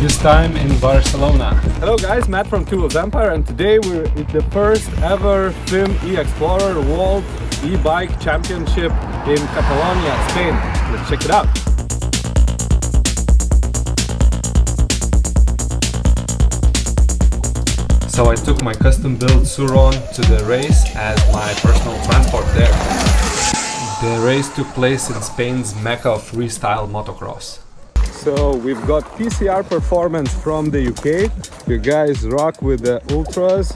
this time in Barcelona. Hello guys, Matt from Two Wheels Empire, and today we're at the first ever FIM Explorer World e-bike championship in Catalonia, Spain. Let's check it out. So I took my custom-built Surron to the race as my personal transport there. The race took place in Spain's mecca of freestyle motocross. So we've got PCR Performance from the UK. You guys rock with the Ultras,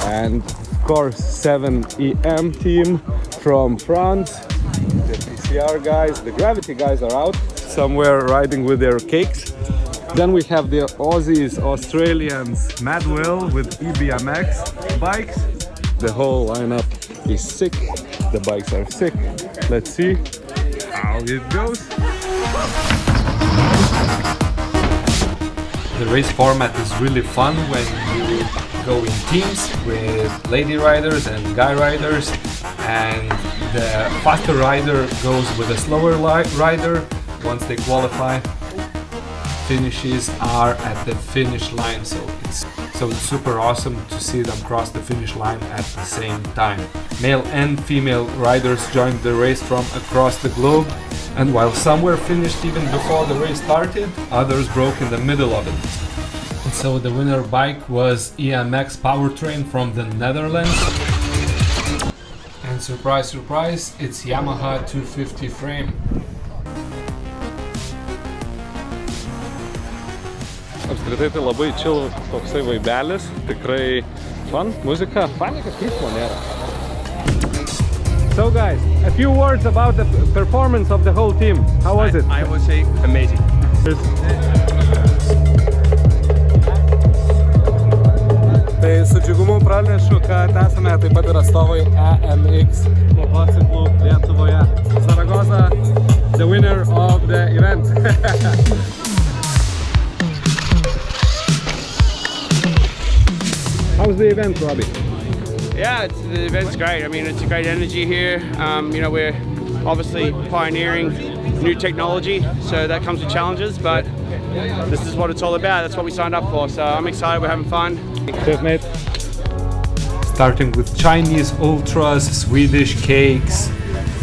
and of course 7EM team from France. The PCR guys, the Gravity guys are out somewhere riding with their cakes. Then we have the Aussies, Australians, Maddwill with EBMX bikes. The whole lineup is sick. The bikes are sick. Let's see how it goes. The race format is really fun when you go in teams with lady riders and guy riders, and the faster rider goes with a slower rider once they qualify. Finishes are at the finish line, so it's super awesome to see them cross the finish line at the same time. Male and female riders joined the race from across the globe, and while some were finished even before the race started, others broke in the middle of it. And so the winner bike was EMX Powertrain from the Netherlands. And surprise, surprise, it's Yamaha 250 frame. Apskritai tai labai chill toksai vaibelis, tikrai fun, muzika, fainai, kad triukšmo nėra. So guys, a few words about the performance of the whole team. How was it? I would say amazing. Tai su džiugumu pranešu, kad esame taip pat ir atstovai EMX motociklų Lietuvoje. Zaragoza, the winner of the event. How's the event, Robbie? Yeah, the event's great. I mean, it's a great energy here. You know, we're obviously pioneering new technology, so that comes with challenges, but this is what it's all about. That's what we signed up for, so I'm excited. We're having fun. Cheers, mate. Starting with Chinese Ultras, Swedish Cakes,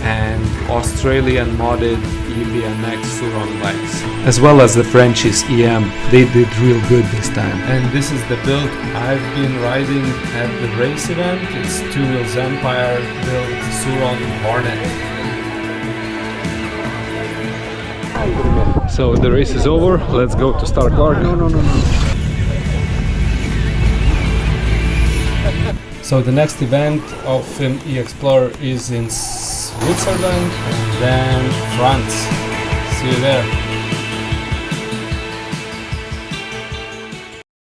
and Australian modded EBMX Surron bikes, as well as the Frenchies EM. They did real good this time. And this is the build I've been riding at the race event. It's Two Wheels Empire built Surron Hornet. So the race is over. Let's go to Stark Varg. No. So the next event of FIM Explorer is in Switzerland and then France. See you there.